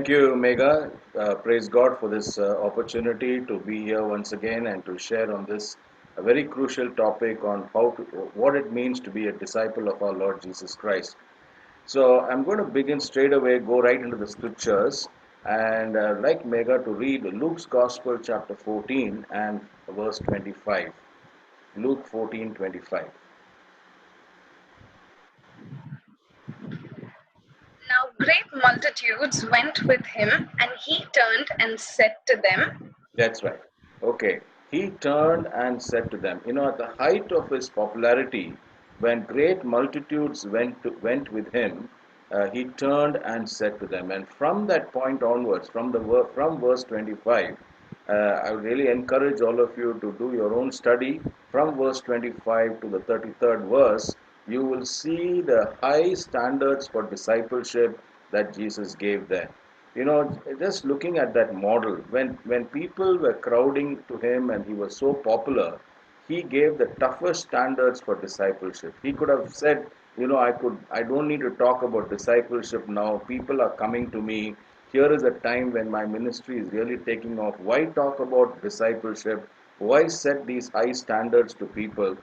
Thank you, Mega. Praise God for this opportunity to be here once again and to share on this a very crucial topic on what it means to be a disciple of our Lord Jesus Christ. So I'm going to begin straight away, go right into the scriptures, and like Mega to read Luke's Gospel, chapter 14 and verse 25. Luke 14:25. Now great multitudes went with him, and he turned and said to them, That's right. Okay. He turned and said to them, at the height of his popularity, when great multitudes went with him, he turned and said to them. And from that point onwards, from verse 25, I would really encourage all of you to do your own study. From verse 25 to the 33rd verse, you will see the high standards for discipleship that Jesus gave there. Just looking at that model, when people were crowding to him and he was so popular, he gave the toughest standards for discipleship. He could have said, I don't need to talk about discipleship now. People are coming to me. Here is a time when my ministry is really taking off. Why talk about discipleship? Why set these high standards to people?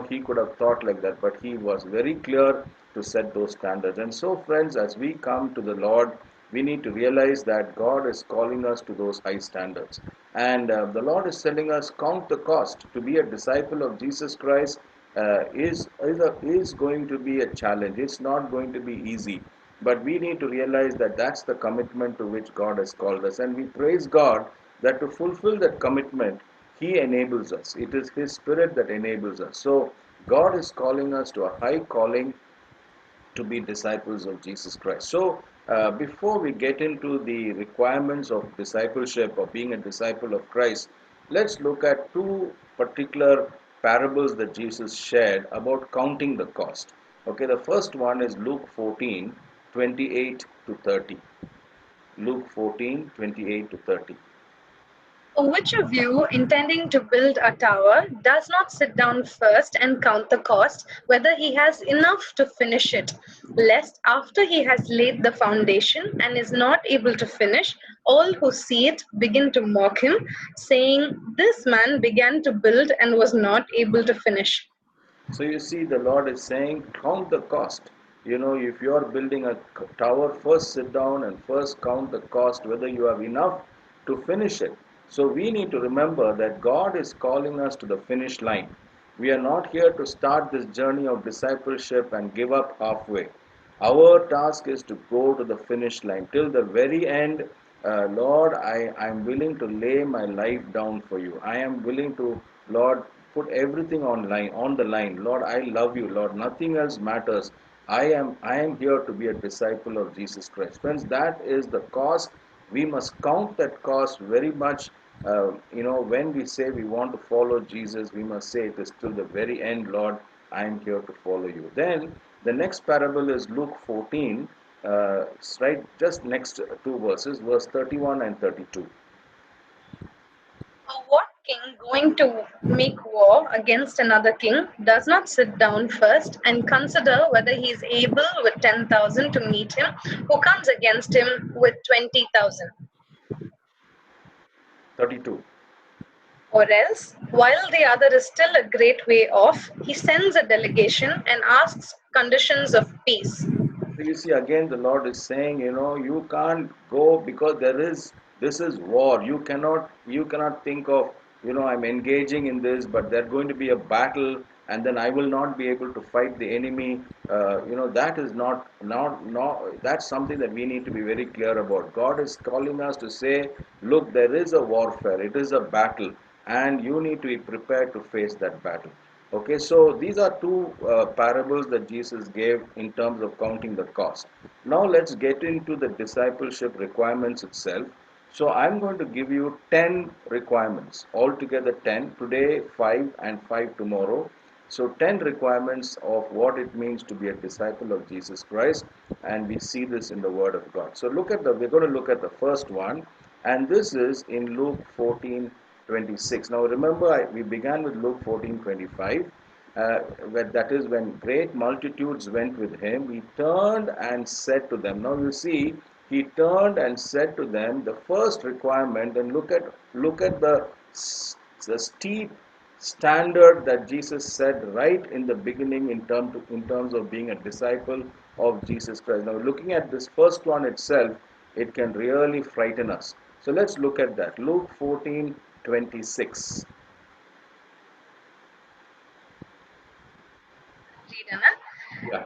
He could have thought like that, but he was very clear to set those standards. And so, friends, as we come to the Lord, we need to realize that God is calling us to those high standards. And the Lord is telling us, count the cost. To be a disciple of Jesus Christ is going to be a challenge. It's not going to be easy. But we need to realize that that's the commitment to which God has called us. And we praise God that to fulfill that commitment, He enables us. It is His Spirit that enables us. So God is calling us to a high calling to be disciples of Jesus Christ. So, before we get into the requirements of discipleship or being a disciple of Christ, let's look at two particular parables that Jesus shared about counting the cost. Okay, the first one is Luke 14:28 to 30. Luke 14:28 to 30. which of you, intending to build a tower, does not sit down first and count the cost, whether he has enough to finish it, lest after he has laid the foundation and is not able to finish, all who see it begin to mock him, saying, This man began to build and was not able to finish. So you see, the Lord is saying, count the cost. If you are building a tower, first sit down and first count the cost, whether you have enough to finish it. So we need to remember that God is calling us to the finish line. We are not here to start this journey of discipleship and give up halfway. Our task is to go to the finish line till the very end. Lord, I'm willing to lay my life down for you. I am willing to, Lord, put everything on the line. Lord, I love you. Lord, nothing else matters. I am here to be a disciple of Jesus Christ. Friends, that is the cost. We must count that cost very much. When we say we want to follow Jesus, we must say it is till the very end, Lord, I am here to follow you. Then the next parable is Luke 14, right just next two verses, verse 31 and 32. What king going to make war against another king does not sit down first and consider whether he is able with 10,000 to meet him who comes against him with 20,000? 32. Or else, while the other is still a great way off, he sends a delegation and asks conditions of peace. So you see, again, the Lord is saying, you can't go because this is war. You cannot think of, I'm engaging in this, but there's going to be a battle, and then I will not be able to fight the enemy. That is not, that's something that we need to be very clear about. God is calling us to say, look, there is a warfare, it is a battle, and you need to be prepared to face that battle. Okay, so these are two parables that Jesus gave in terms of counting the cost. Now let's get into the discipleship requirements itself. So I'm going to give you 10 requirements, altogether 10, today 5 and 5 tomorrow. So 10 requirements of what it means to be a disciple of Jesus Christ, and we see this in the Word of God. So we're going to look at the first one, and this is in Luke 14:26. Now remember, we began with Luke 14:25. That is when great multitudes went with him. He turned and said to them. Now you see, He turned and said to them, the first requirement, and look at the steep standard that Jesus said right in the beginning in terms of being a disciple of Jesus Christ. Now, looking at this first one itself, it can really frighten us. So let's look at that. Luke 14:26. Read, Anna. Yeah.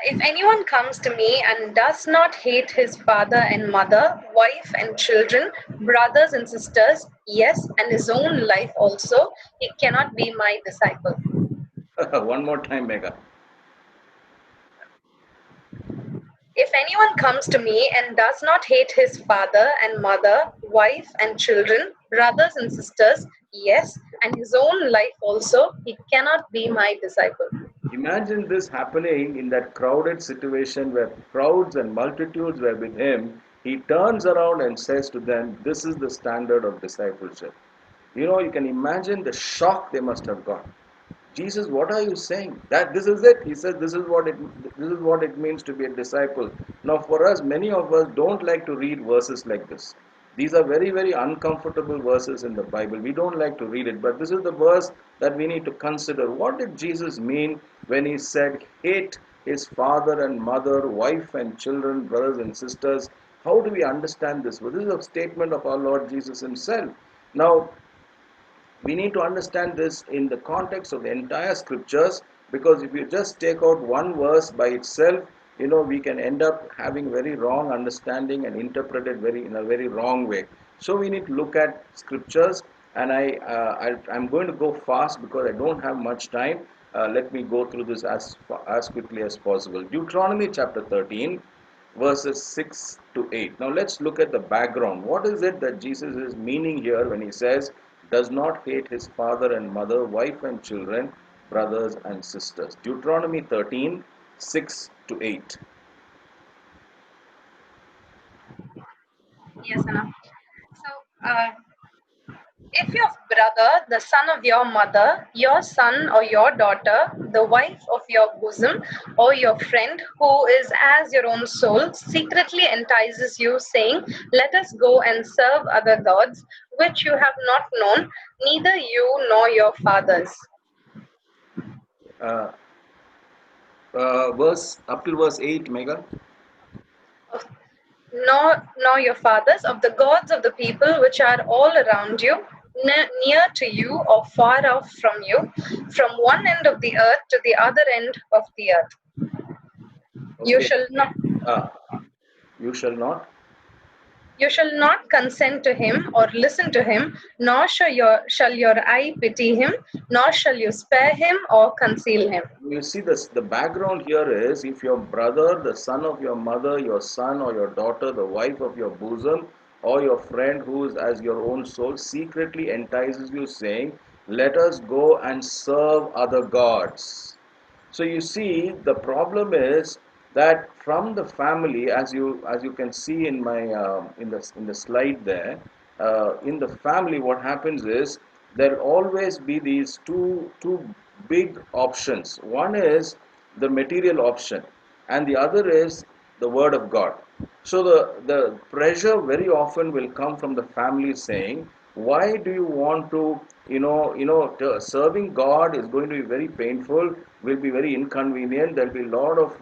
If anyone comes to me and does not hate his father and mother, wife and children, brothers and sisters, yes, and his own life also, he cannot be my disciple. One more time, Mega. If anyone comes to me and does not hate his father and mother, wife and children, brothers and sisters, yes, and his own life also, he cannot be my disciple. Imagine this happening in that crowded situation where crowds and multitudes were with him. He turns around and says to them, this is the standard of discipleship. You can imagine the shock they must have got. Jesus, what are you saying? That this is it? He says this is what it means to be a disciple. Now for us, many of us don't like to read verses like this. These are very, very uncomfortable verses in the Bible. We don't like to read it, but this is the verse that we need to consider. What did Jesus mean when he said, hate his father and mother, wife and children, brothers and sisters? How do we understand this? Well, this is a statement of our Lord Jesus himself. Now, we need to understand this in the context of the entire scriptures, because if you just take out one verse by itself, we can end up having very wrong understanding and interpret it in a very wrong way. So we need to look at scriptures, and I'm going to go fast because I don't have much time. Let me go through this as quickly as possible. Deuteronomy chapter 13, verses 6 to 8. Now let's look at the background. What is it that Jesus is meaning here when he says, does not hate his father and mother, wife and children, brothers and sisters? Deuteronomy 13, 6 to 8. Yes, Anna. So, if your brother, the son of your mother, your son or your daughter, the wife of your bosom, or your friend who is as your own soul, secretly entices you, saying, let us go and serve other gods, which you have not known, neither you nor your fathers. Uh, verse up till verse 8, Mega. Nor your fathers, of the gods of the people which are all around you, near to you or far off from you, from one end of the earth to the other end of the earth. You Okay. shall not. Uh, you shall not. You shall not consent to him or listen to him, nor shall your eye pity him, nor shall you spare him or conceal him. You see this, the background here is, if your brother, the son of your mother, your son or your daughter, the wife of your bosom, or your friend who is as your own soul, secretly entices you, saying, let us go and serve other gods. So you see, the problem is that from the family, as you can see in my in the slide there, in the family, what happens is there will always be these two big options. One is the material option, and the other is the word of God. So the pressure very often will come from the family saying, why do you want to, serving God is going to be very painful, will be very inconvenient, there'll be a lot of,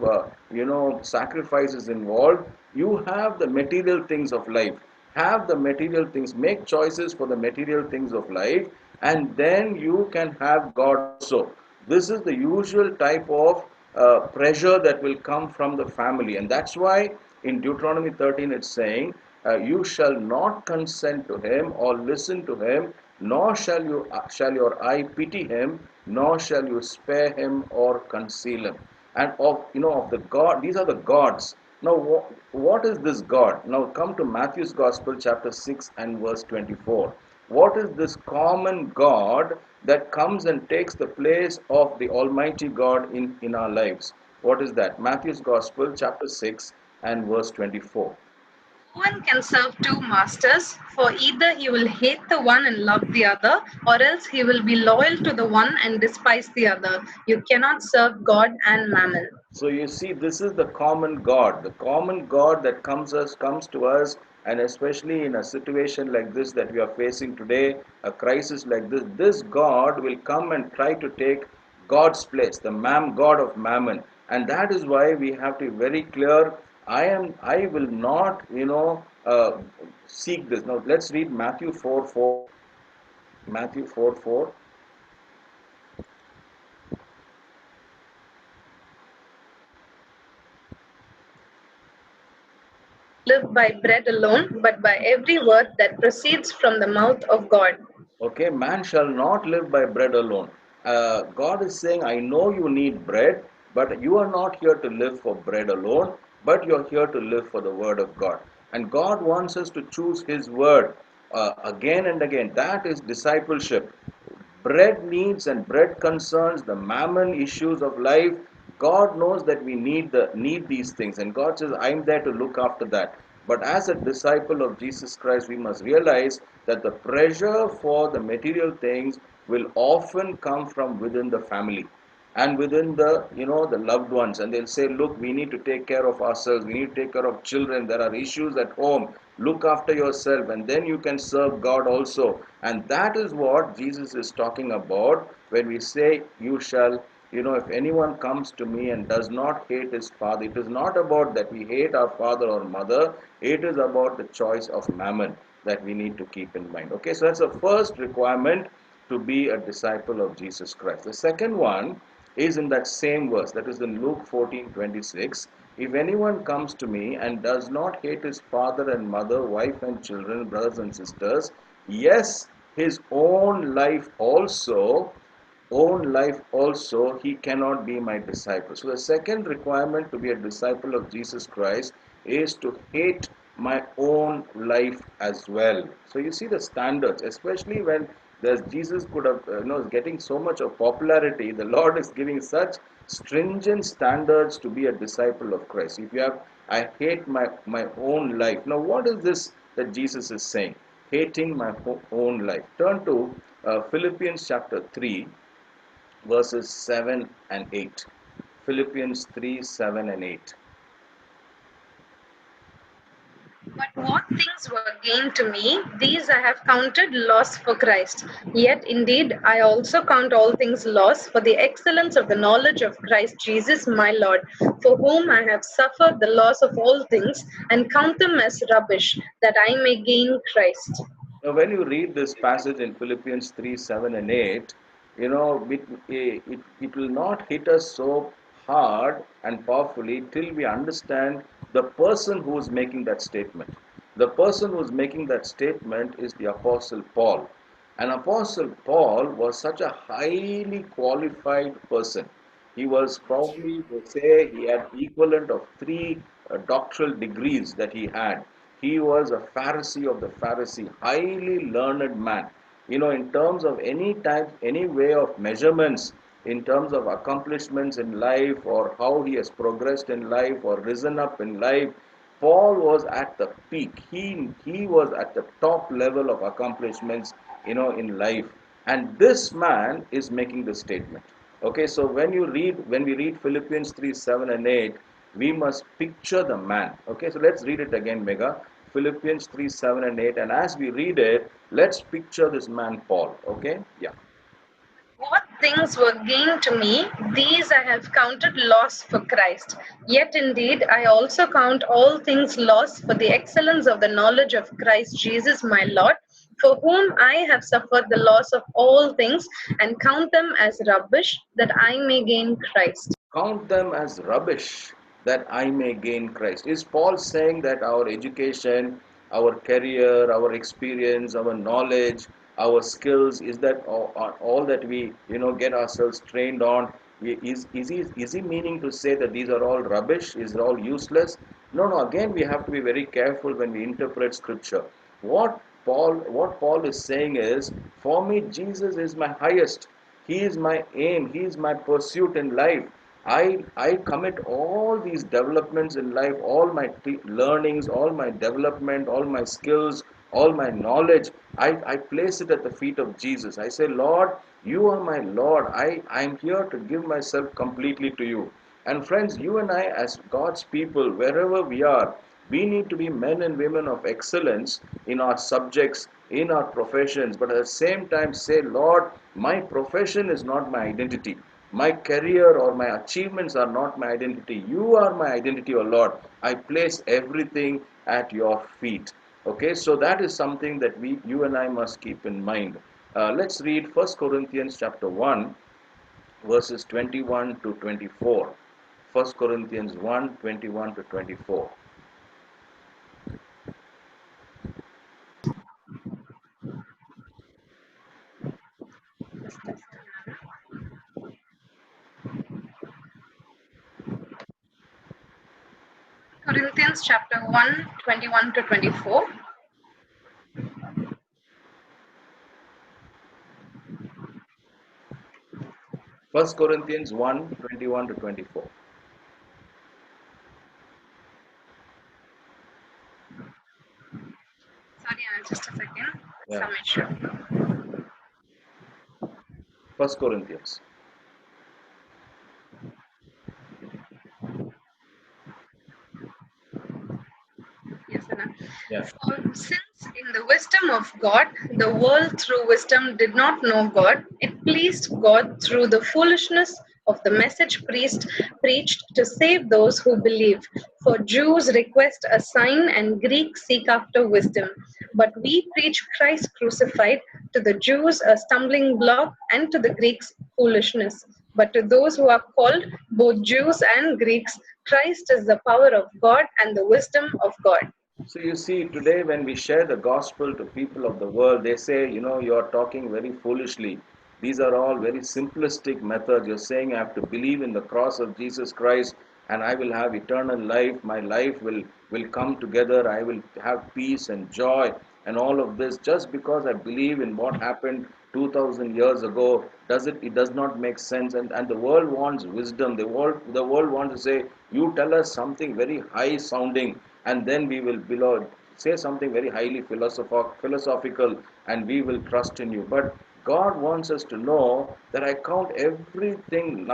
sacrifices involved. You have the material things of life. Have the material things, make choices for the material things of life, and then you can have God also. This is the usual type of pressure that will come from the family, and that's why in Deuteronomy 13 it's saying, you shall not consent to him or listen to him, nor shall your eye pity him, nor shall you spare him or conceal him. And of the God, these are the gods. Now, what is this God? Now, come to Matthew's Gospel, chapter 6 and verse 24. What is this common God that comes and takes the place of the Almighty God in our lives? What is that? Matthew's Gospel, chapter 6 and verse 24. No one can serve two masters, for either he will hate the one and love the other, or else he will be loyal to the one and despise the other. You cannot serve God and mammon. So you see, this is the common God that comes to us, and especially in a situation like this that we are facing today, a crisis like this God will come and try to take God's place, the God of Mammon, and that is why we have to be very clear. I will not, seek this. Now let's read Matthew 4:4. Matthew 4:4. Live by bread alone, but by every word that proceeds from the mouth of God. Okay, man shall not live by bread alone. God is saying, I know you need bread, but you are not here to live for bread alone, but you're here to live for the word of God. And God wants us to choose His word again and again. That is discipleship. Bread needs and bread concerns, the mammon issues of life. God knows that we need these things, and God says, I'm there to look after that. But as a disciple of Jesus Christ, we must realize that the pressure for the material things will often come from within the family and within the loved ones, and they'll say, look, we need to take care of ourselves, we need to take care of children, there are issues at home, look after yourself, and then you can serve God also. And that is what Jesus is talking about when we say, you shall, if anyone comes to me and does not hate his father. It is not about that we hate our father or mother, it is about the choice of mammon that we need to keep in mind. Okay, so that's the first requirement to be a disciple of Jesus Christ. The second one is in that same verse, that is in Luke 14:26. If anyone comes to me and does not hate his father and mother, wife and children, brothers and sisters, yes, his own life also, he cannot be my disciple. So the second requirement to be a disciple of Jesus Christ is to hate my own life as well. So you see the standards, especially when there's Jesus could have, is getting so much of popularity. The Lord is giving such stringent standards to be a disciple of Christ. If you have, I hate my own life. Now, what is this that Jesus is saying? Hating my own life. Turn to Philippians chapter 3, verses 7 and 8. Philippians 3, 7 and 8. But what things were gained to me, these I have counted loss for Christ. Yet indeed I also count all things loss for the excellence of the knowledge of Christ Jesus my Lord, for whom I have suffered the loss of all things, and count them as rubbish, that I may gain Christ. Now, when you read this passage in Philippians 3, 7 and 8, it will not hit us so hard and powerfully till we understand the person who is making that statement. The person who is making that statement is the Apostle Paul. And Apostle Paul was such a highly qualified person. He was probably, they say, he had equivalent of three doctoral degrees that he had. He was a Pharisee of the Pharisee, highly learned man. In terms of any type, any way of measurements, in terms of accomplishments in life or how he has progressed in life or risen up in life, Paul was at the peak. He was at the top level of accomplishments, in life. And this man is making the statement. Okay, so when we read Philippians 3, 7 and 8, we must picture the man. Okay, so let's read it again, Mega. Philippians 3, 7 and 8. And as we read it, let's picture this man, Paul. Okay, yeah. What things were gained to me, these I have counted loss for Christ. Yet indeed I also count all things loss for the excellence of the knowledge of Christ Jesus my Lord, for whom I have suffered the loss of all things, and count them as rubbish, that I may gain Christ. Count them as rubbish that I may gain Christ. Is Paul saying that our education, our career, our experience, our knowledge, our skills, is that all that we get ourselves trained on? Is he meaning to say that these are all rubbish? Is it all useless? No, no. Again, we have to be very careful when we interpret Scripture. What Paul is saying is, for me, Jesus is my highest. He is my aim. He is my pursuit in life. I commit all these developments in life, all my learnings, all my development, all my skills, all my knowledge. I place it at the feet of Jesus. I say, Lord, you are my Lord. I'm here to give myself completely to you. And friends, you and I, as God's people, wherever we are, we need to be men and women of excellence in our subjects, in our professions, but at the same time say, Lord, my profession is not my identity. My career or my achievements are not my identity. You are my identity, O Lord. I place everything at your feet. Okay, so that is something that you and I must keep in mind. Let's read 1 Corinthians chapter 1, verses 21 to 24. 1 Corinthians 1, 21 to 24. Corinthians chapter 1, 21 to 24. 1 Corinthians 1, 21 to 24. Sorry, just a second. Yeah, Some issue. 1 Corinthians. Yes, Anna. Yeah. For since in the wisdom of God, the world through wisdom did not know God, it pleased God through the foolishness of the message preached to save those who believe. For Jews request a sign and Greeks seek after wisdom. But we preach Christ crucified, to the Jews a stumbling block and to the Greeks foolishness. But to those who are called, both Jews and Greeks, Christ is the power of God and the wisdom of God. So you see, today when we share the gospel to people of the world, they say, you're talking very foolishly. These are all very simplistic methods. You're saying I have to believe in the cross of Jesus Christ and I will have eternal life. My life will come together. I will have peace and joy and all of this just because I believe in what happened 2000 years ago. It does not make sense, and the world wants wisdom. The world wants to say, you tell us something very high sounding, and then we will below say something very highly philosophical, and we will trust in you. But God wants us to know that I count everything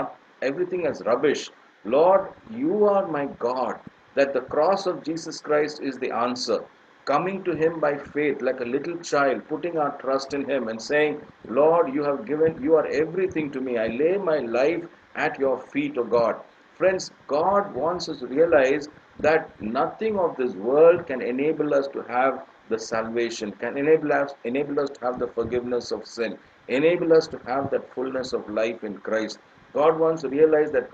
as rubbish. Lord, you are my God, that the cross of Jesus Christ is the answer. Coming to him by faith like a little child, putting our trust in him and saying, Lord, you are everything to me. I lay my life at your feet, O God. Friends, God wants us to realize that nothing of this world can enable us to have the salvation, can enable us to have the forgiveness of sin, enable us to have that fullness of life in Christ. God wants us to realize that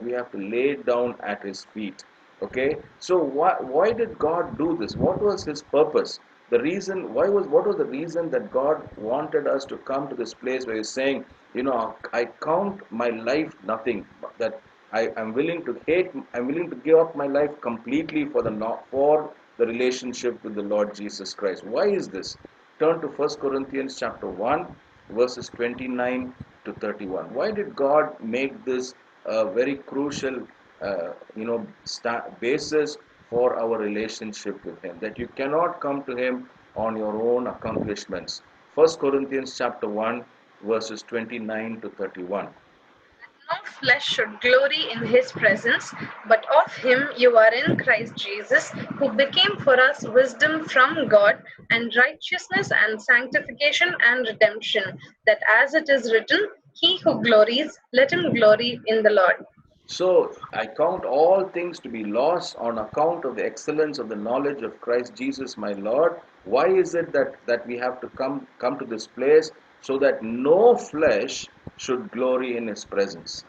we have to lay it down at his feet. Okay, so why did God do this? What was his purpose? What was the reason that God wanted us to come to this place where he's saying, I count my life nothing, that I'm willing to give up my life completely for the relationship with the Lord Jesus Christ. Why is this? Turn to 1 Corinthians chapter 1, verses 29 to 31. Why did God make this a very crucial basis for our relationship with him, that you cannot come to him on your own accomplishments? 1 Corinthians chapter 1, verses 29 to 31. No flesh should glory in his presence, but of him you are in Christ Jesus, who became for us wisdom from God, and righteousness and sanctification and redemption, that as it is written, he who glories, let him glory in the Lord. So I count all things to be loss on account of the excellence of the knowledge of Christ Jesus my Lord. Why is it that we have to come to this place? So that no flesh should glory in his presence.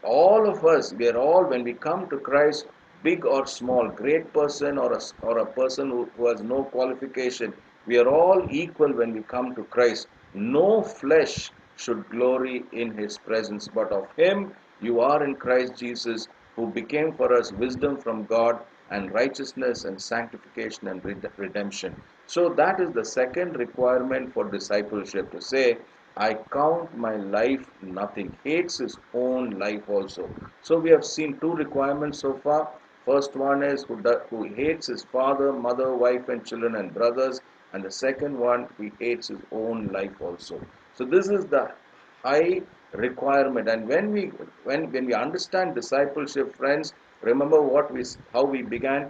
All of us, we are all, when we come to Christ, big or small, great person or a person who has no qualification, we are all equal when we come to Christ. No flesh should glory in his presence, but of him you are in Christ Jesus, who became for us wisdom from God and righteousness and sanctification and redemption. So that is the second requirement for discipleship, to say, I count my life nothing. Hates his own life also. So we have seen two requirements so far. First one is who hates his father, mother, wife, and children and brothers. And the second one, he hates his own life also. So this is the high requirement. And when we understand discipleship, friends, remember how we began.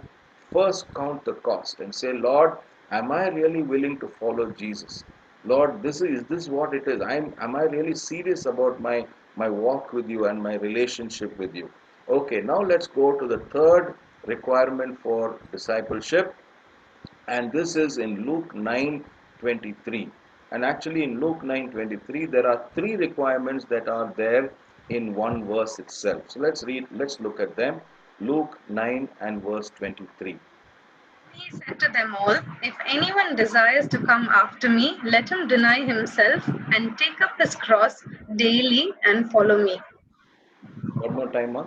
First, count the cost and say, Lord, am I really willing to follow Jesus? Lord, this what it is? Am I really serious about my walk with you and my relationship with you? Okay, now let's go to the third requirement for discipleship, and this is in Luke 9:23. And actually in Luke 9:23 there are three requirements that are there in one verse itself. So let's look at them. Luke 9 and verse 23. He said to them all, if anyone desires to come after me, let him deny himself and take up his cross daily and follow me. One more time, ma.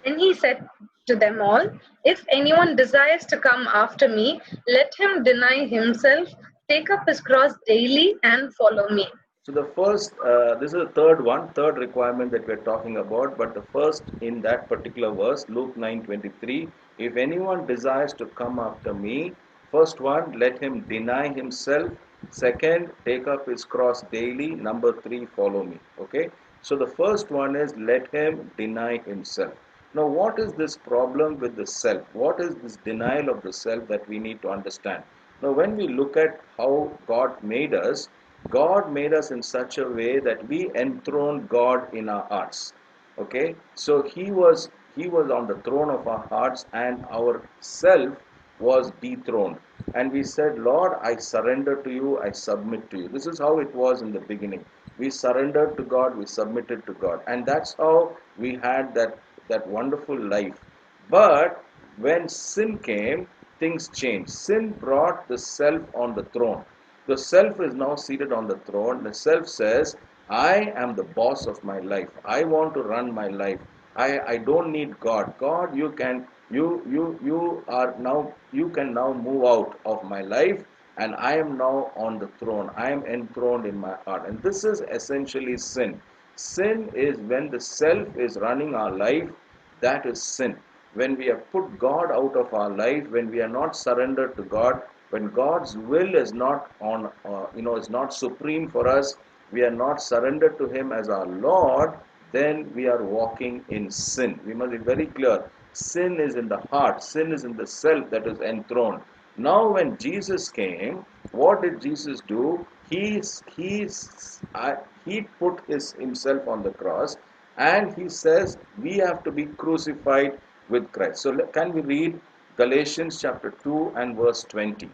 Then he said to them all, if anyone desires to come after me, let him deny himself, take up his cross daily and follow me. So the first, this is the third one, third requirement that we're talking about. But the first in that particular verse, Luke 9:23, if anyone desires to come after me, first one, let him deny himself. Second, take up his cross daily. Number three, follow me. Okay. So the first one is let him deny himself. Now, what is this problem with the self? What is this denial of the self that we need to understand? Now, when we look at how God made us in such a way that we enthrone God in our hearts. Okay, so he was on the throne of our hearts, and our self was dethroned. And we said, Lord, I surrender to you, I submit to you. This is how it was in the beginning. We surrendered to God, we submitted to God, and that's how we had that wonderful life. But when sin came, things changed. Sin brought the self on the throne. The self is now seated on the throne. The self says, I am the boss of my life. I want to run my life. I don't need God. God, you can now move out of my life, and I am now on the throne. I am enthroned in my heart. And this is essentially sin. Sin is when the self is running our life, that is sin. When we have put God out of our life, when we are not surrendered to God, when God's will is not is not supreme for us, we are not surrendered to Him as our Lord, then we are walking in sin. We must be very clear. Sin is in the heart, sin is in the self that is enthroned. Now, when Jesus came, what did Jesus do? He put himself on the cross, and he says we have to be crucified with Christ. So, can we read Galatians chapter 2 and verse 20?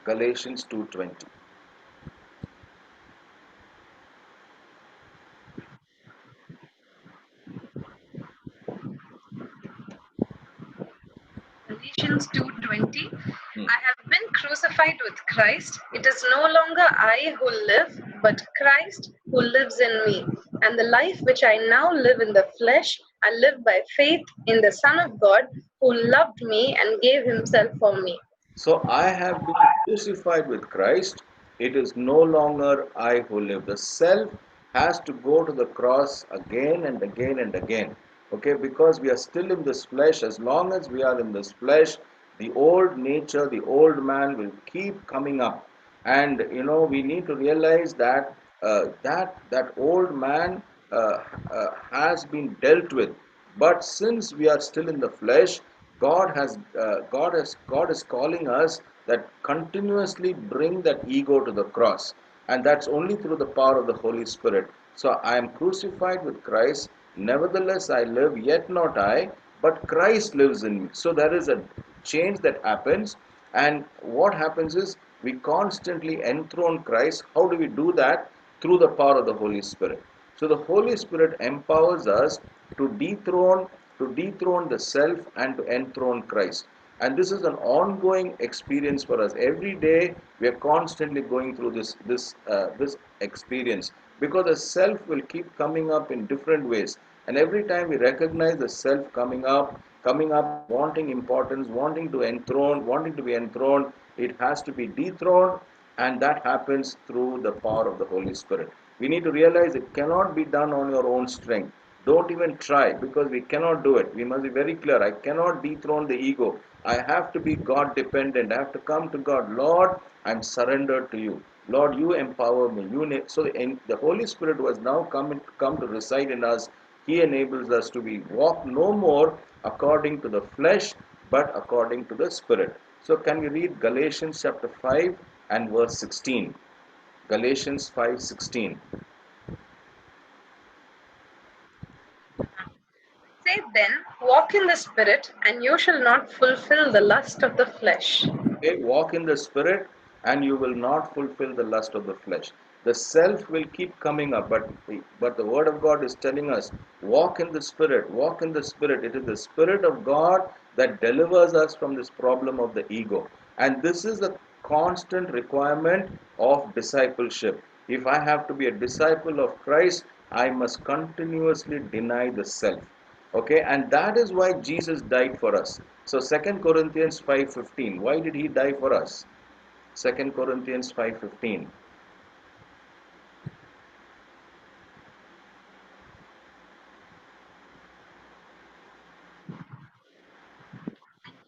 Galatians 2:20. Galatians 2:20. Hmm. I have been crucified with Christ. It is no longer I who live, but Christ who lives in me. And the life which I now live in the flesh, I live by faith in the Son of God who loved me and gave himself for me. So I have been crucified with Christ. It is no longer I who live. The self has to go to the cross again and again and again. Okay, because we are still in this flesh. As long as we are in this flesh, the old nature, the old man will keep coming up. And we need to realize that that old man has been dealt with. But since we are still in the flesh, God is calling us that continuously bring that ego to the cross, and that's only through the power of the Holy Spirit. So I am crucified with Christ. Nevertheless, I live, yet not I, but Christ lives in me. So there is a change that happens, and what happens is we constantly enthrone Christ. How do we do that? Through the power of the Holy Spirit. So the Holy Spirit empowers us to dethrone the self and to enthrone Christ. And this is an ongoing experience for us. Every day we are constantly going through this experience, because the self will keep coming up in different ways. And every time we recognize the self coming up, wanting importance, wanting to be enthroned, it has to be dethroned, and that happens through the power of the Holy Spirit. We need to realize it cannot be done on your own strength. Don't even try, because we cannot do it. We must be very clear. I cannot dethrone the ego. I have to be God dependent. I have to come to God. Lord, I'm surrendered to you. Lord, you empower me. So the Holy Spirit was now come to reside in us. He enables us to be walk no more according to the flesh, but according to the Spirit. So can we read Galatians chapter 5 and verse 16? Galatians 5:16. Say then, walk in the Spirit, and you shall not fulfill the lust of the flesh. Okay, walk in the Spirit, and you will not fulfill the lust of the flesh. The self will keep coming up, but the Word of God is telling us, walk in the Spirit, walk in the Spirit. It is the Spirit of God that delivers us from this problem of the ego. And this is a constant requirement of discipleship. If I have to be a disciple of Christ, I must continuously deny the self. Okay, and that is why Jesus died for us. So 2 Corinthians 5:15, why did he die for us? 2 Corinthians 5:15.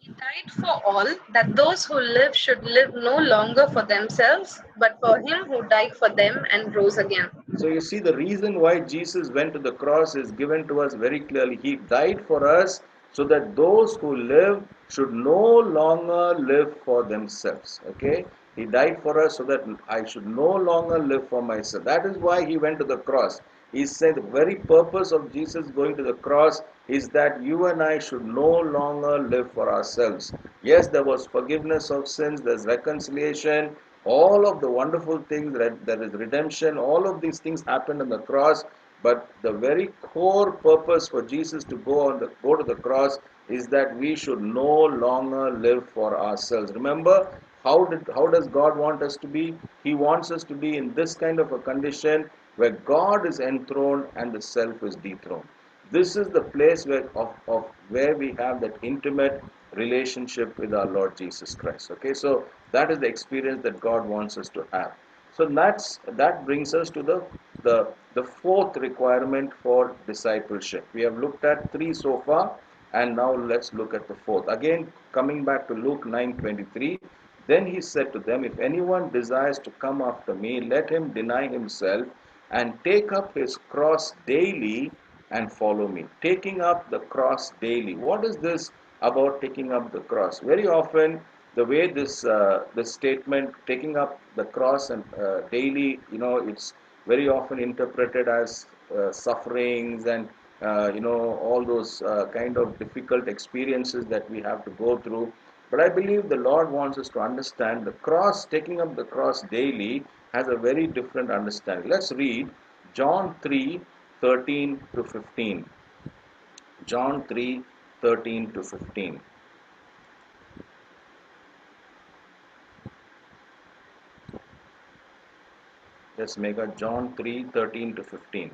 He died for all, that those who live should live no longer for themselves, but for him who died for them and rose again. So you see, the reason why Jesus went to the cross is given to us very clearly. He died for us so that those who live should no longer live for themselves. Okay? He died for us so that I should no longer live for myself. That is why he went to the cross. He said the very purpose of Jesus going to the cross is that you and I should no longer live for ourselves. Yes, there was forgiveness of sins, there's reconciliation, all of the wonderful things, that there is redemption, all of these things happened on the cross. But the very core purpose for Jesus to go to the cross is that we should no longer live for ourselves. Remember, how does God want us to be? He wants us to be in this kind of a condition where God is enthroned and the self is dethroned. This is the place of where we have that intimate relationship with our Lord Jesus Christ. Okay, so that is the experience that God wants us to have. So that brings us to the fourth requirement for discipleship. We have looked at three so far, and now let's look at the fourth. Again, coming back to Luke 9:23, then he said to them, if anyone desires to come after me, let him deny himself and take up his cross daily and follow me. Taking up the cross daily. What is this about taking up the cross? Very often, the way this statement, taking up the cross and daily, it's very often interpreted as sufferings and all those kind of difficult experiences that we have to go through. But I believe the Lord wants us to understand the cross, taking up the cross daily, has a very different understanding. Let's read John 3:13 to 15. John 3:13 to 15. Let's make a John 3:13 to 15.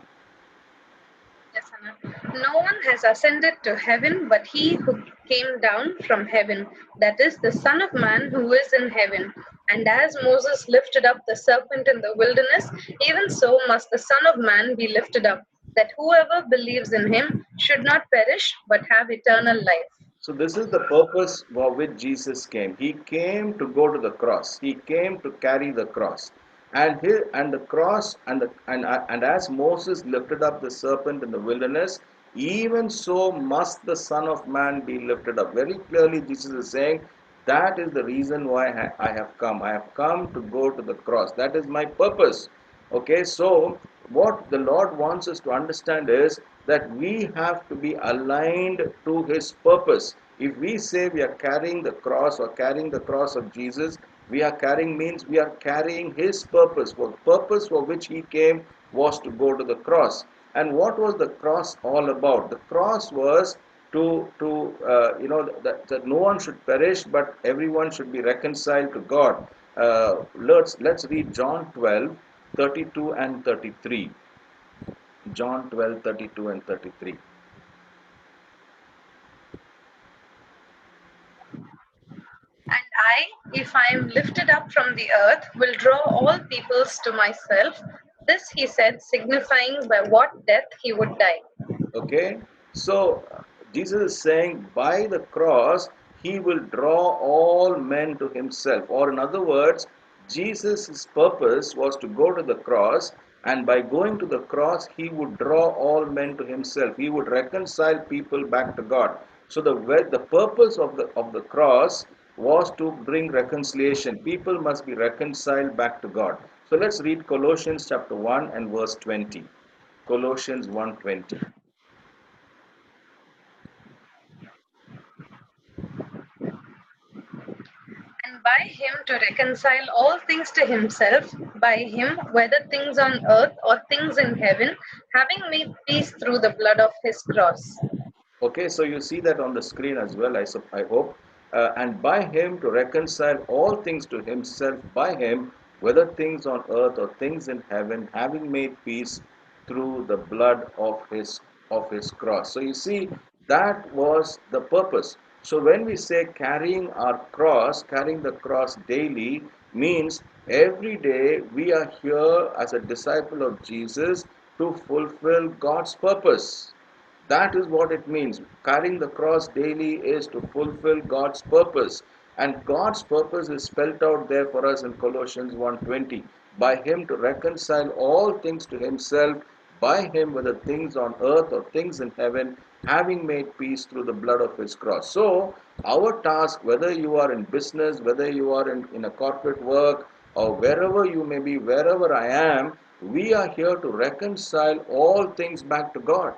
Yes, Anna. No one has ascended to heaven but he who came down from heaven, that is the Son of Man who is in heaven. And as Moses lifted up the serpent in the wilderness, even so must the Son of Man be lifted up, that whoever believes in him should not perish but have eternal life. So this is the purpose for which Jesus came. He came to go to the cross. He came to carry the cross. And the cross and as Moses lifted up the serpent in the wilderness, even so must the Son of Man be lifted up. Very clearly, Jesus is saying that is the reason why I have come. I have come to go to the cross. That is my purpose. Okay, so what the Lord wants us to understand is that we have to be aligned to His purpose. If we say we are carrying the cross or carrying the cross of Jesus, we are carrying means we are carrying His purpose. For the purpose for which He came was to go to the cross. And what was the cross all about? The cross was that no one should perish, but everyone should be reconciled to God. Let's read John 12:32 and 33. John 12:32 and 33. And I, if I am lifted up from the earth, will draw all peoples to myself. This he said, signifying by what death he would die. Okay, so Jesus is saying by the cross he will draw all men to himself, or in other words, Jesus' purpose was to go to the cross, and by going to the cross, he would draw all men to himself. He would reconcile people back to God. So the purpose of the cross was to bring reconciliation. People must be reconciled back to God. So let's read Colossians chapter 1 and verse 20. Colossians 1:20. And by him to reconcile all things to himself, by him, whether things on earth or things in heaven, having made peace through the blood of his cross. Okay, so you see that on the screen as well, I hope. And by him to reconcile all things to himself, by him, whether things on earth or things in heaven, having made peace through the blood of his cross. So you see, that was the purpose. So when we say carrying our cross, carrying the cross daily means every day we are here as a disciple of Jesus to fulfill God's purpose. That is what it means. Carrying the cross daily is to fulfill God's purpose. And God's purpose is spelled out there for us in Colossians 1:20. By him to reconcile all things to himself, by him whether things on earth or things in heaven, having made peace through the blood of his cross. So our task, whether you are in business, whether you are in a corporate work, or wherever you may be, wherever I am, we are here to reconcile all things back to God.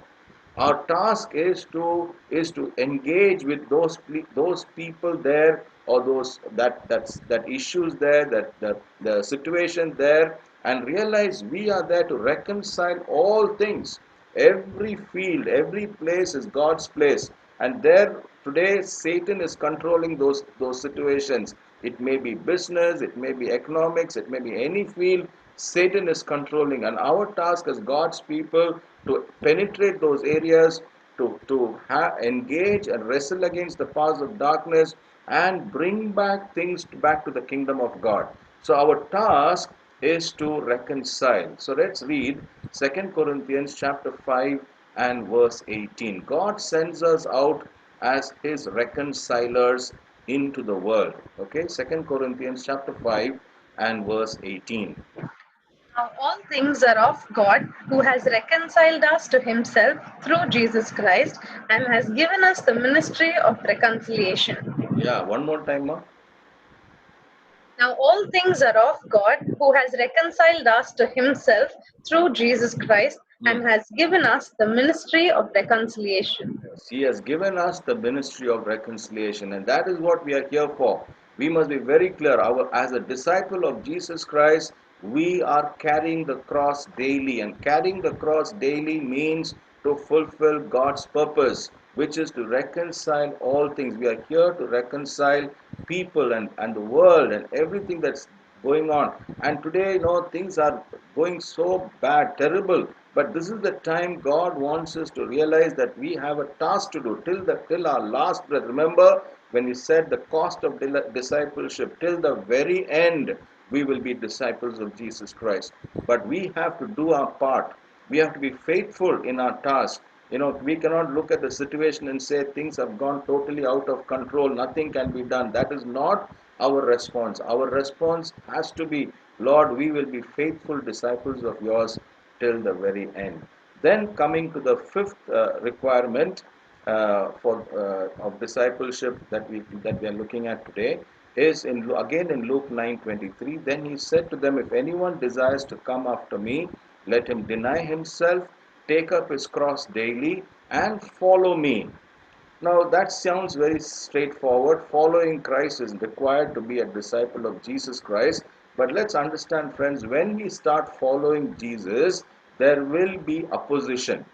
Our task is to engage with those people there, or those that issues there, that the situation there, and realize we are there to reconcile all things. Every field, every place is God's place, and there today Satan is controlling those situations. It may be business, it may be economics, it may be any field. Satan is controlling, and our task as God's people to penetrate those areas, to engage and wrestle against the powers of darkness and bring back things back to the kingdom of God. So our task is to reconcile. So let's read 2 Corinthians chapter 5 and verse 18. God sends us out as his reconcilers into the world. Okay, 2 Corinthians chapter 5 and verse 18. Now all things are of God, who has reconciled us to himself through Jesus Christ and has given us the ministry of reconciliation. Yeah, one more time, ma. Now all things are of God, who has reconciled us to himself through Jesus Christ Hmm. and has given us the ministry of reconciliation. Yes, he has given us the ministry of reconciliation, and that is what we are here for. We must be very clear. As a disciple of Jesus Christ, we are carrying the cross daily, and carrying the cross daily means to fulfill God's purpose, which is to reconcile all things. We are here to reconcile people and the world and everything that's going on. And today, things are going so bad, terrible. But this is the time God wants us to realize that we have a task to do till our last breath. Remember when we said the cost of discipleship, till the very end, we will be disciples of Jesus Christ. But we have to do our part. We have to be faithful in our task. We cannot look at the situation and say things have gone totally out of control, nothing can be done. That is not our response. Our response has to be, Lord, we will be faithful disciples of yours till the very end. Then coming to the fifth requirement for of discipleship that we are looking at today is again in Luke 9:23. Then he said to them, if anyone desires to come after me, let him deny himself, take up his cross daily, and follow me. Now that sounds very straightforward. Following Christ is required to be a disciple of Jesus Christ. But let's understand, friends, when we start following Jesus, there will be opposition.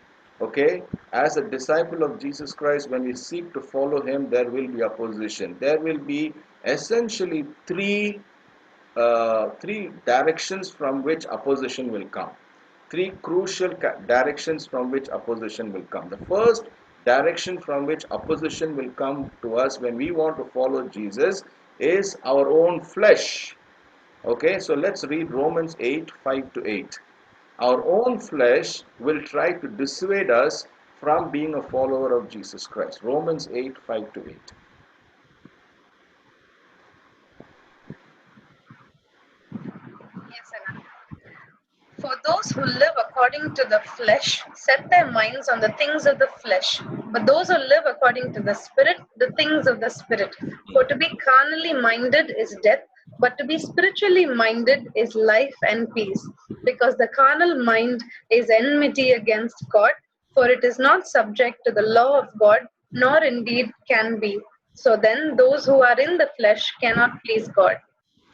Okay? As a disciple of Jesus Christ, when we seek to follow him, there will be opposition. There will be essentially three directions from which opposition will come. Three crucial directions from which opposition will come. The first direction from which opposition will come to us when we want to follow Jesus is our own flesh. Okay, so let's read Romans 8 5 to 8. Our own flesh will try to dissuade us from being a follower of Jesus Christ. Romans 8 5 to 8. those who live according to the flesh set their minds on the things of the flesh, but those who live according to the Spirit, the things of the Spirit. For to be carnally minded is death, but to be spiritually minded is life and peace. Because the carnal mind is enmity against God, for it is not subject to the law of God, nor indeed can be. So then, those who are in the flesh cannot please God.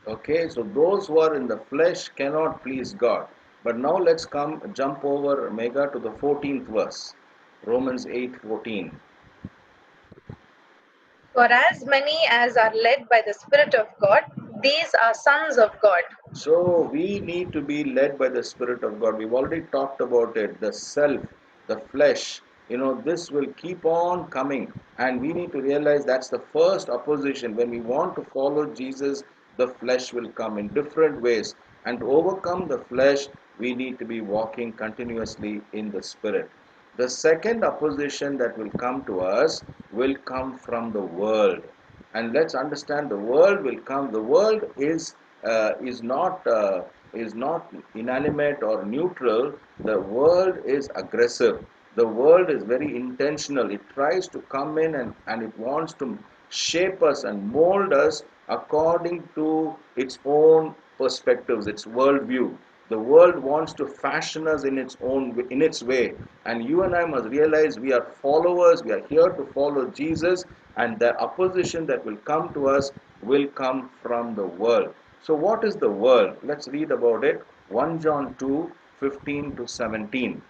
Okay, so those who are in the flesh cannot please God. But now let's jump over Mega to the 14th verse. Romans 8:14. For as many as are led by the Spirit of God, these are sons of God. So we need to be led by the Spirit of God. We've already talked about it. The self, the flesh, this will keep on coming. And we need to realize that's the first opposition. When we want to follow Jesus, the flesh will come in different ways. And to overcome the flesh, we need to be walking continuously in the Spirit. The second opposition that will come to us will come from the world. And let's understand, the world will come. The world is not inanimate or neutral. The world is aggressive. The world is very intentional. It tries to come in and it wants to shape us and mold us according to its own perspectives, its worldview. The world wants to fashion us in its way, and you and I must realize we are followers. We are here to follow Jesus, and the opposition that will come to us will come from the world. So what is the world? Let's read about it. 1 John 2:15 to 17.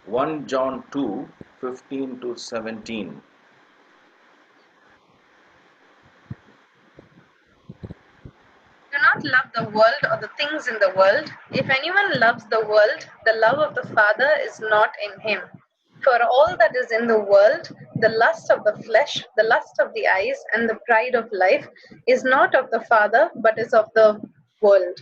1 John 2:15 to 17. Do not love the world or the things in the world. If anyone loves the world, the love of the Father is not in him. For all that is in the world, the lust of the flesh, the lust of the eyes, and the pride of life, is not of the Father, but is of the world.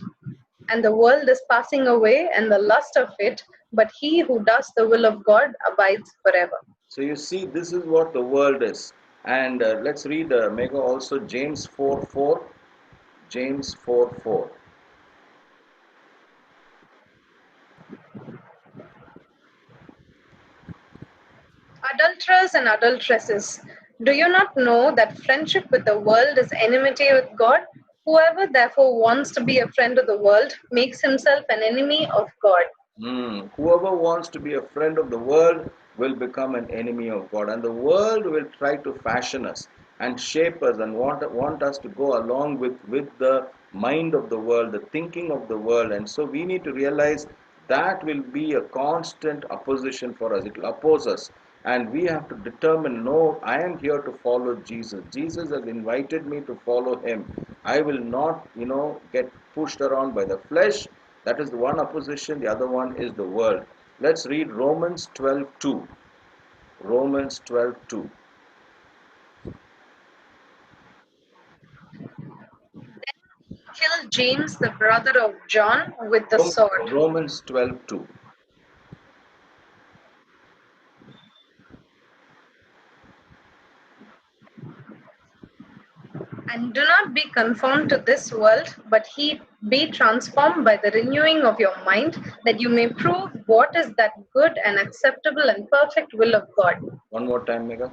And the world is passing away, and the lust of it, but he who does the will of God abides forever. So you see, this is what the world is. And let's read Mega also James 4:4. James 4:4. Adulterers and adulteresses, do you not know that friendship with the world is enmity with God? Whoever therefore wants to be a friend of the world makes himself an enemy of God. Whoever wants to be a friend of the world will become an enemy of God. And the world will try to fashion us and shape us and want us to go along with the mind of the world, the thinking of the world. And so we need to realize that will be a constant opposition for us. It will oppose us. And we have to determine, no, I am here to follow Jesus. Jesus has invited me to follow him. I will not, get pushed around by the flesh. That is the one opposition. The other one is the world. Let's read Romans 12:2. Romans 12:2. Kill James, the brother of John, with the sword. Romans 12:2. And do not be conformed to this world, but he be transformed by the renewing of your mind, that you may prove what is that good and acceptable and perfect will of God. One more time, Mega.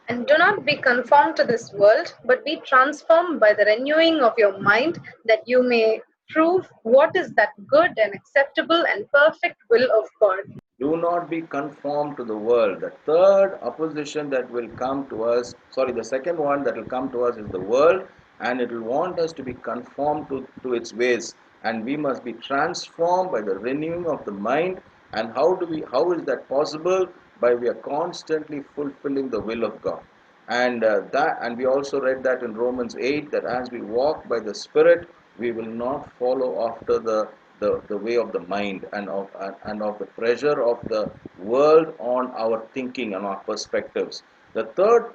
And do not be conformed to this world, but be transformed by the renewing of your mind, that you may prove what is that good and acceptable and perfect will of God. Do not be conformed to the world. The third opposition that will come to us, the second one that will come to us is the world, and it will want us to be conformed to its ways. And we must be transformed by the renewing of the mind. And how is that possible? By we are constantly fulfilling the will of God. And we also read that in Romans 8, that as we walk by the Spirit, we will not follow after the way of the mind and of the pressure of the world on our thinking and our perspectives. The third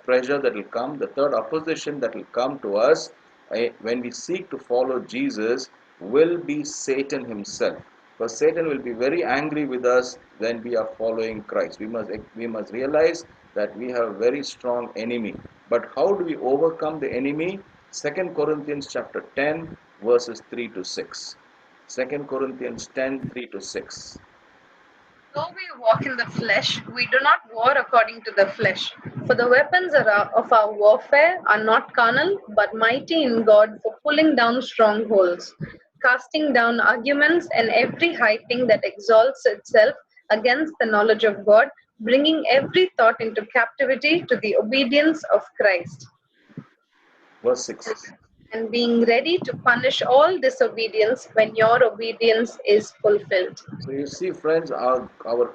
pressure that will come, the third opposition that will come to us when we seek to follow Jesus will be Satan himself. Because Satan will be very angry with us when we are following Christ. We must realize that we have a very strong enemy. But how do we overcome the enemy? 2 Corinthians chapter 10 verses 3 to 6. 2 Corinthians 10:3-6. Though we walk in the flesh, we do not war according to the flesh. For the weapons of our warfare are not carnal, but mighty in God for pulling down strongholds, casting down arguments and every high thing that exalts itself against the knowledge of God, bringing every thought into captivity to the obedience of Christ, Verse 6. and being ready to punish all disobedience when your obedience is fulfilled. So you see, friends, our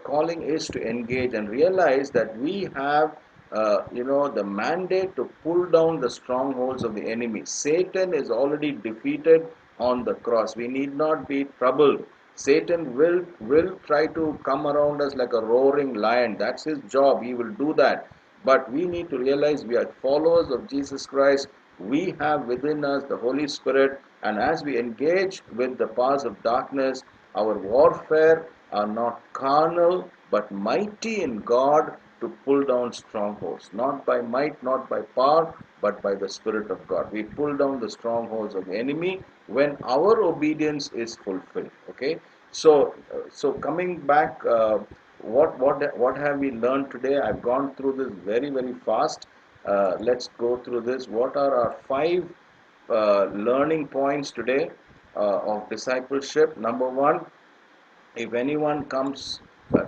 calling is to engage and realize that we have, the mandate to pull down the strongholds of the enemy. Satan is already defeated on the cross. We need not be troubled. Satan will try to come around us like a roaring lion. That's his job. He will do that. But we need to realize we are followers of Jesus Christ. We have within us the Holy Spirit, and as we engage with the powers of darkness, our warfare are not carnal, but mighty in God to pull down strongholds. Not by might, not by power, but by the Spirit of God. We pull down the strongholds of the enemy when our obedience is fulfilled. Okay, so coming back, what have we learned today? I've gone through this very fast. Let's go through this. What are our five learning points today of discipleship? Number one, if anyone comes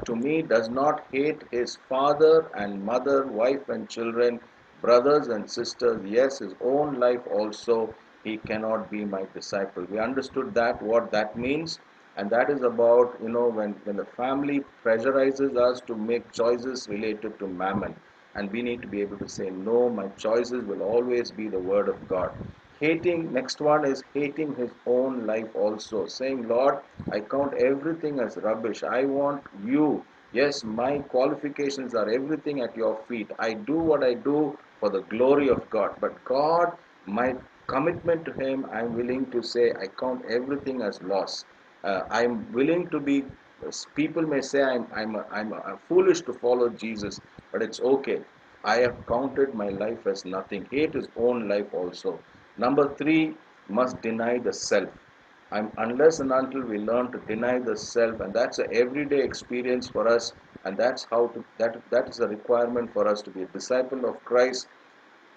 to me, does not hate his father and mother, wife and children, brothers and sisters, yes, his own life also, he cannot be my disciple. We understood that, what that means, and that is about, when the family pressurizes us to make choices related to mammon, and we need to be able to say, no, my choices will always be the word of God. Hating, next one is hating his own life also, saying, Lord, I count everything as rubbish. I want you. Yes, my qualifications are everything at your feet. I do what I do for the glory of God. But God, my commitment to him, I'm willing to say, I count everything as loss. I'm willing to be, people may say I'm foolish to follow Jesus, but it's okay. I have counted my life as nothing. Hate his own life also. Number three, must deny the self. Unless and until we learn to deny the self, and that's an everyday experience for us, and that is a requirement for us to be a disciple of Christ.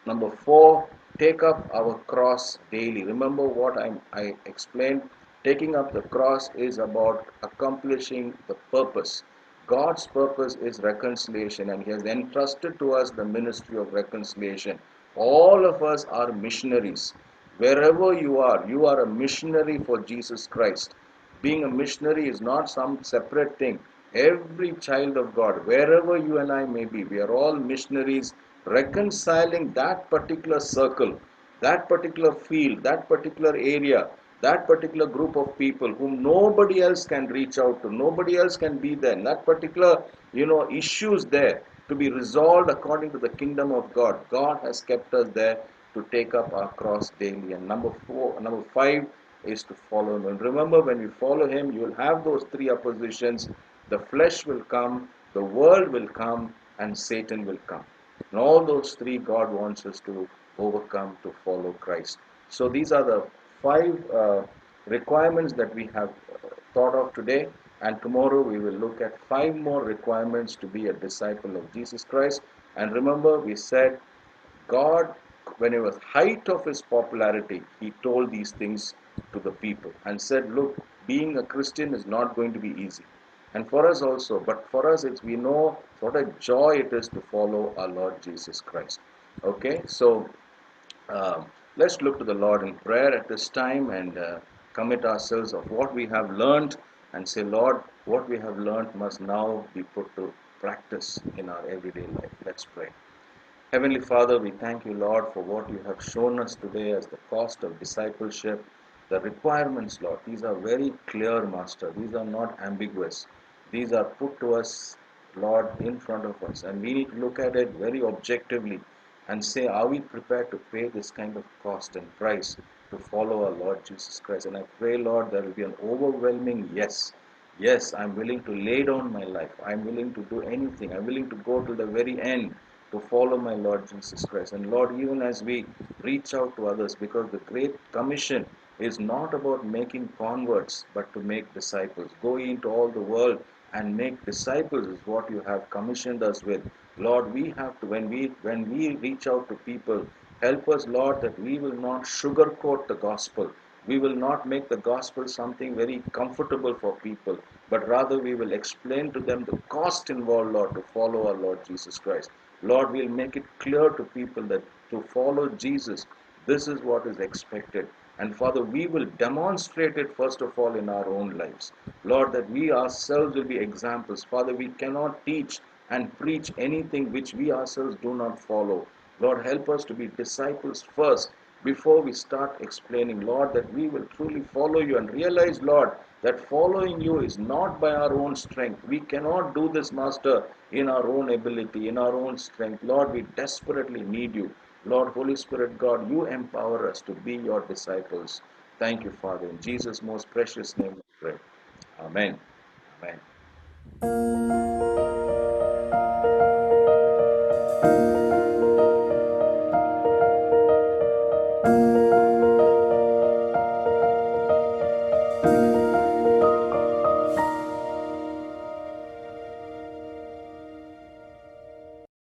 Number four, take up our cross daily. Remember what I explained. Taking up the cross is about accomplishing the purpose. God's purpose is reconciliation, and He has entrusted to us the ministry of reconciliation. All of us are missionaries. Wherever you are a missionary for Jesus Christ. Being a missionary is not some separate thing. Every child of God, wherever you and I may be, we are all missionaries reconciling that particular circle, that particular field, that particular area, that particular group of people whom nobody else can reach out to, nobody else can be there. That particular, issues there to be resolved according to the kingdom of God. God has kept us there to take up our cross daily. And number five is to follow him. And remember, when you follow him, you will have those three oppositions. The flesh will come, the world will come, and Satan will come. And all those three God wants us to overcome to follow Christ. So these are the five requirements that we have thought of today. And tomorrow we will look at five more requirements to be a disciple of Jesus Christ. And remember, we said God, when he was height of his popularity, he told these things to the people and said, look, being a Christian is not going to be easy. And for us also, but for us, we know what a joy it is to follow our Lord Jesus Christ. Okay, so let's look to the Lord in prayer at this time and commit ourselves of what we have learned and say, Lord, what we have learned must now be put to practice in our everyday life. Let's pray. Heavenly Father, we thank you, Lord, for what you have shown us today as the cost of discipleship, the requirements, Lord. These are very clear, Master. These are not ambiguous. These are put to us, Lord, in front of us. And we need to look at it very objectively and say, are we prepared to pay this kind of cost and price to follow our Lord Jesus Christ? And I pray, Lord, there will be an overwhelming yes. Yes, I'm willing to lay down my life. I'm willing to do anything. I'm willing to go to the very end to follow my Lord Jesus Christ. And Lord, even as we reach out to others, because the Great Commission is not about making converts, but to make disciples. Go into all the world and make disciples is what you have commissioned us with. Lord, we have to, when we reach out to people, help us, Lord, that we will not sugarcoat the gospel. We will not make the gospel something very comfortable for people, but rather we will explain to them the cost involved, Lord, to follow our Lord Jesus Christ. Lord, we'll make it clear to people that to follow Jesus, this is what is expected. And Father, we will demonstrate it first of all in our own lives. Lord, that we ourselves will be examples. Father, we cannot teach and preach anything which we ourselves do not follow. Lord, help us to be disciples first before we start explaining, Lord, that we will truly follow you and realize, Lord, that following you is not by our own strength. We cannot do this, Master, in our own ability, in our own strength. Lord, we desperately need you. Lord, Holy Spirit, God, you empower us to be your disciples. Thank you, Father. In Jesus' most precious name we pray. Amen. Amen.